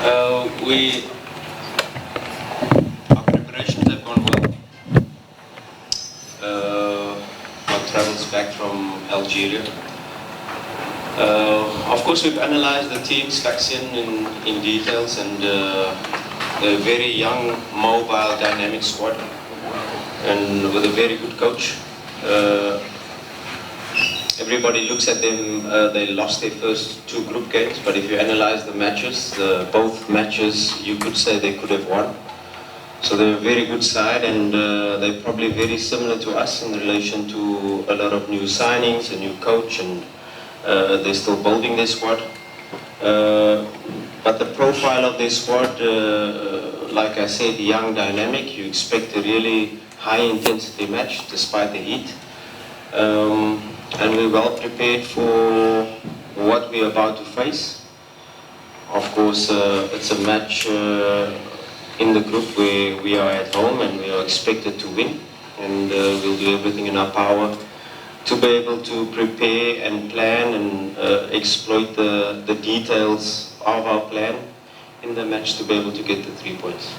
Our preparations have gone well. Our travels back from Algeria. Of course, we've analyzed the team selection in details, and a very young, mobile, dynamic squad, and with a very good coach. Everybody looks at them, they lost their first two group games, but if you analyze the matches, both matches, you could say they could have won. So they're a very good side, and they're probably very similar to us in relation to a lot of new signings, a new coach, and they're still building their squad. But the profile of their squad, like I said, young, dynamic, you expect a really high intensity match despite the heat. And we're well prepared for what we're about to face. Of course, it's a match in the group where we are at home and we are expected to win. And we'll do everything in our power to be able to prepare and plan and exploit the details of our plan in the match to be able to get the 3 points.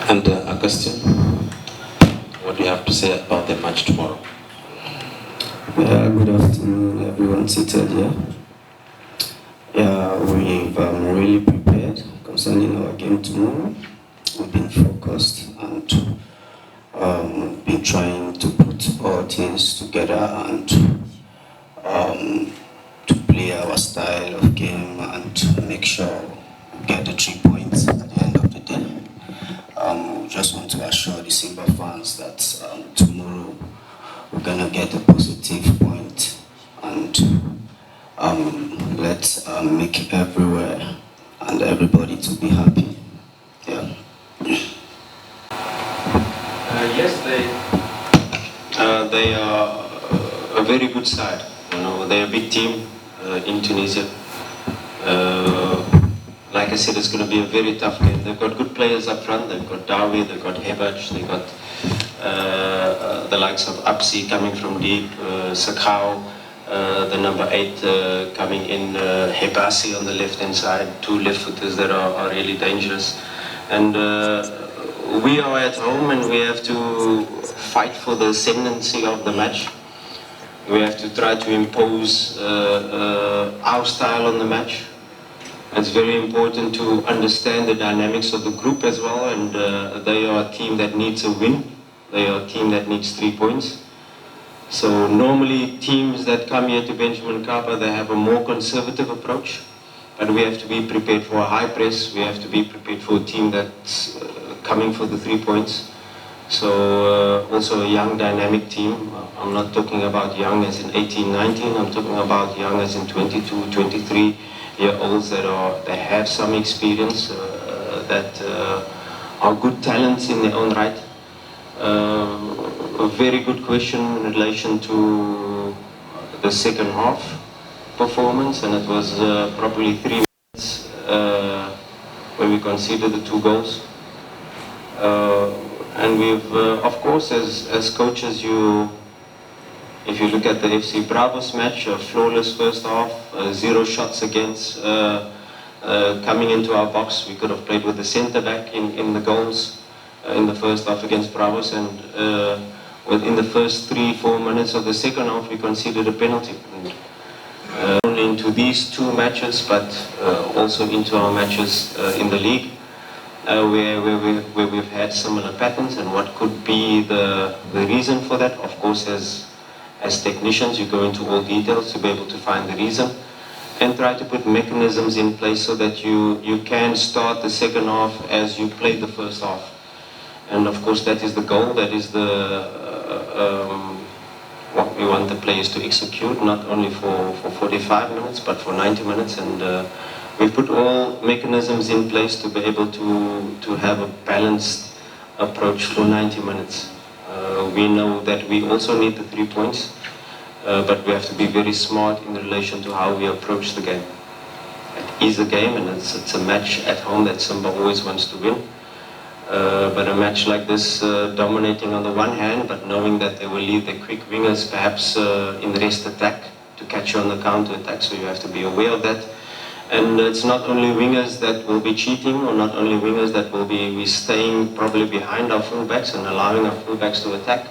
And Augustine, what do you have to say about the match tomorrow? Yeah, good afternoon, everyone seated here. Yeah, we've really prepared concerning our game tomorrow. We've been focused and been trying to put all things together and to play our style of game and make sure we get the 3 points at the end of the day. We just want to assure the Simba fans that tomorrow we're gonna get a positive point and let's make everywhere and everybody to be happy. Yeah. Yes, they are a very good side. You know, they're a big team in Tunisia. Like I said, it's going to be a very tough game. They've got good players up front. They've got Dawi, they've got Hebaj, they've got the likes of Apsi coming from deep, Sakau, the number 8 coming in, Hebasi on the left-hand side, two left-footers that are really dangerous. And we are at home and we have to fight for the ascendancy of the match. We have to try to impose our style on the match. It's very important to understand the dynamics of the group as well, and they are a team that needs a win. They are a team that needs 3 points. So normally teams that come here to Benjamin Mkapa, they have a more conservative approach, but we have to be prepared for a high press. We have to be prepared for a team that's coming for the 3 points. So also a young dynamic team. I'm not talking about young as in 18, 19. I'm talking about young as in 22, 23-year-olds that have some experience, that are good talents in their own right. A very good question in relation to the second half performance, and it was probably 3 minutes when we conceded the 2 goals. And we've, of course, as coaches, if you look at the FC Bravos match, a flawless first half, 0 shots against, coming into our box. We could have played with the centre back in the goals in the first half against Bravos, and within the first 3-4 minutes of the second half, we conceded a penalty. And, only into these 2 matches, but also into our matches in the league. Where we've had similar patterns, and what could be the reason for that. Of course, as technicians, you go into all details to be able to find the reason and try to put mechanisms in place so that you can start the second half as you played the first half. And of course, that is the goal, that is what we want the players to execute, not only for 45 minutes, but for 90 minutes. And we put all mechanisms in place to be able to have a balanced approach for 90 minutes. We know that we also need the 3 points, but we have to be very smart in relation to how we approach the game. It is a game, and it's a match at home that Simba always wants to win. But a match like this, dominating on the one hand, but knowing that they will leave their quick wingers perhaps in rest attack to catch you on the counter attack, so you have to be aware of that. And it's not only wingers that will be cheating, or not only wingers that will be staying probably behind our fullbacks and allowing our fullbacks to attack.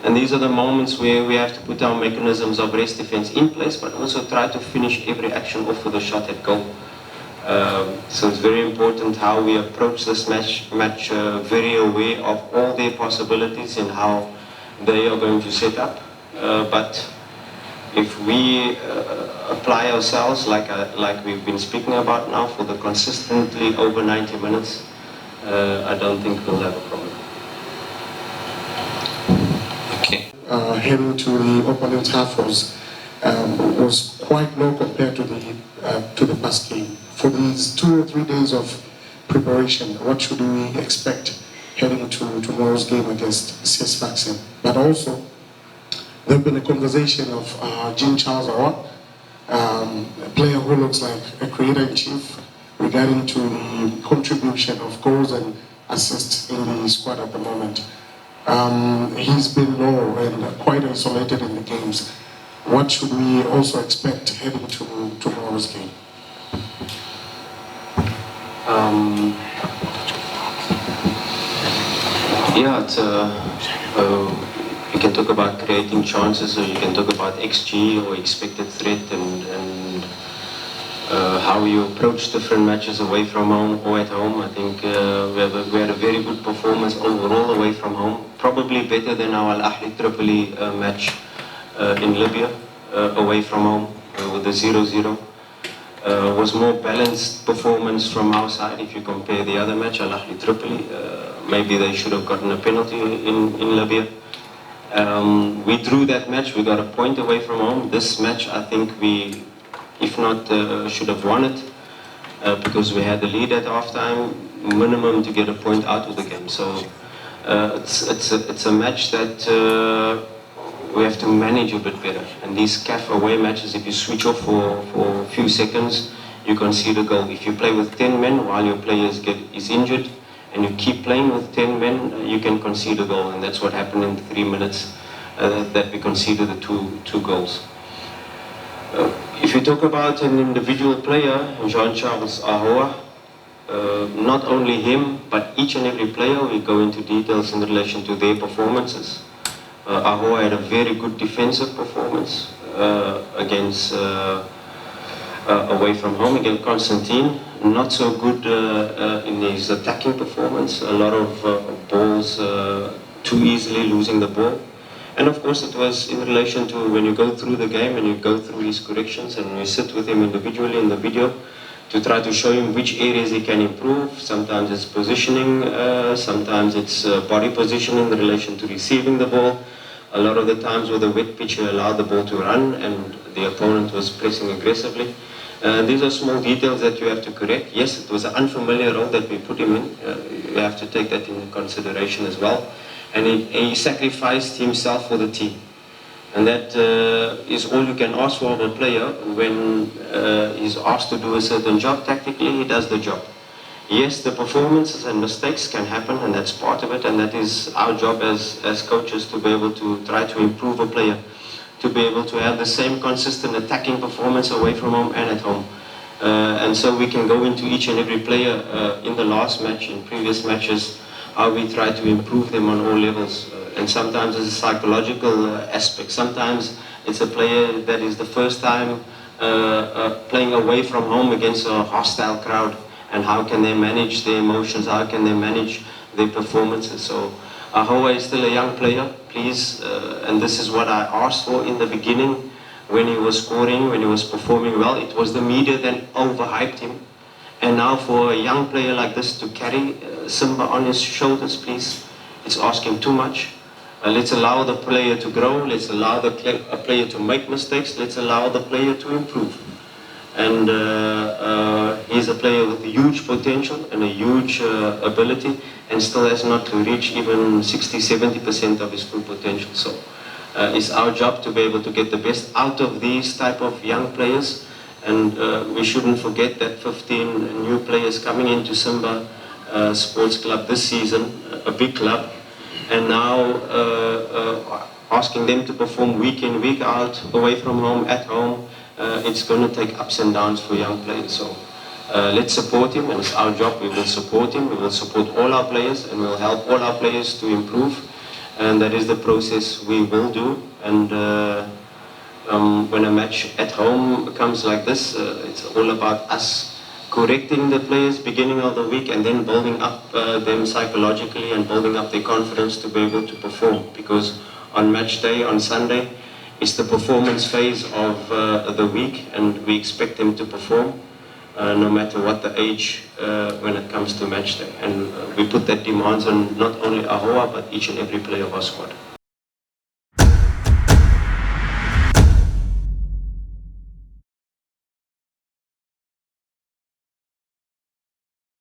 And these are the moments where we have to put our mechanisms of rest defense in place, but also try to finish every action off with a shot at goal. So it's very important how we approach this match very aware of all their possibilities and how they are going to set up. But if we apply ourselves like we've been speaking about now for the consistently over 90 minutes, I don't think we'll have a problem. Okay. Heading to the opponent's half was quite low compared to the past game. For these 2 or 3 days of preparation, what should we expect heading to tomorrow's game against CS Sfaxien? But also, there's been a conversation of Jean Charles Awa, a player who looks like a creator-in-chief, regarding to the contribution of goals and assists in the squad at the moment. He's been low and quite isolated in the games. What should we also expect heading to tomorrow's game? You can talk about creating chances, or you can talk about XG or expected threat, and how you approach different matches away from home or at home. I think we had a very good performance overall away from home, probably better than our Al Ahly Tripoli match in Libya away from home with the 0-0. Was more balanced performance from our side if you compare the other match, Al Ahly Tripoli. Maybe they should have gotten a penalty in Libya. We drew that match, we got a point away from home. This match, I think we, if not, should have won it because we had the lead at halftime, minimum to get a point out of the game. So it's a match that we have to manage a bit better. And these CAF away matches, if you switch off for a few seconds, you concede a goal. If you play with 10 men while your player is injured, and you keep playing with 10 men, you can concede a goal. And that's what happened in 3 minutes that we conceded the two goals. If you talk about an individual player, Jean-Charles Ahoua, not only him, but each and every player, we go into details in relation to their performances. Ahoua had a very good defensive performance against away from home against Constantine. Not so good in his attacking performance. A lot of balls too easily losing the ball. And of course it was in relation to when you go through the game and you go through his corrections and you sit with him individually in the video to try to show him which areas he can improve. Sometimes it's positioning, sometimes it's body positioning in relation to receiving the ball. A lot of the times with the wet pitch you allowed the ball to run and the opponent was pressing aggressively. These are small details that you have to correct. Yes, it was an unfamiliar role that we put him in. You have to take that into consideration as well. And he sacrificed himself for the team. And that is all you can ask for of a player when he's asked to do a certain job. Tactically, he does the job. Yes, the performances and mistakes can happen, and that's part of it, and that is our job as coaches to be able to try to improve a player, to be able to have the same consistent attacking performance away from home and at home. And so we can go into each and every player in the last match, in previous matches, how we try to improve them on all levels. And sometimes it's a psychological aspect. Sometimes it's a player that is the first time playing away from home against a hostile crowd. And how can they manage their emotions? How can they manage their performances? So Ahoua is still a young player, please. And this is what I asked for in the beginning when he was scoring, when he was performing well. It was the media that overhyped him. And now for a young player like this to carry Simba on his shoulders, please, it's asking too much. Let's allow the player to grow. Let's allow the player to make mistakes. Let's allow the player to improve. And he's a player with huge potential and a huge ability, and still has not reached even 60–70% of his full potential. So it's our job to be able to get the best out of these type of young players. And we shouldn't forget that 15 new players coming into Simba Sports Club this season, a big club, and now asking them to perform week in, week out, away from home, at home, it's going to take ups and downs for young players. So let's support him, and it's our job. We will support him. We will support all our players, and we'll help all our players to improve. And that is the process we will do. And when a match at home comes like this, it's all about us correcting the players beginning of the week and then building up them psychologically and building up their confidence to be able to perform. Because on match day, on Sunday, it's the performance phase of the week, and we expect them to perform no matter what the age when it comes to match day. And we put that demands on not only Ahoua but each and every player of our squad.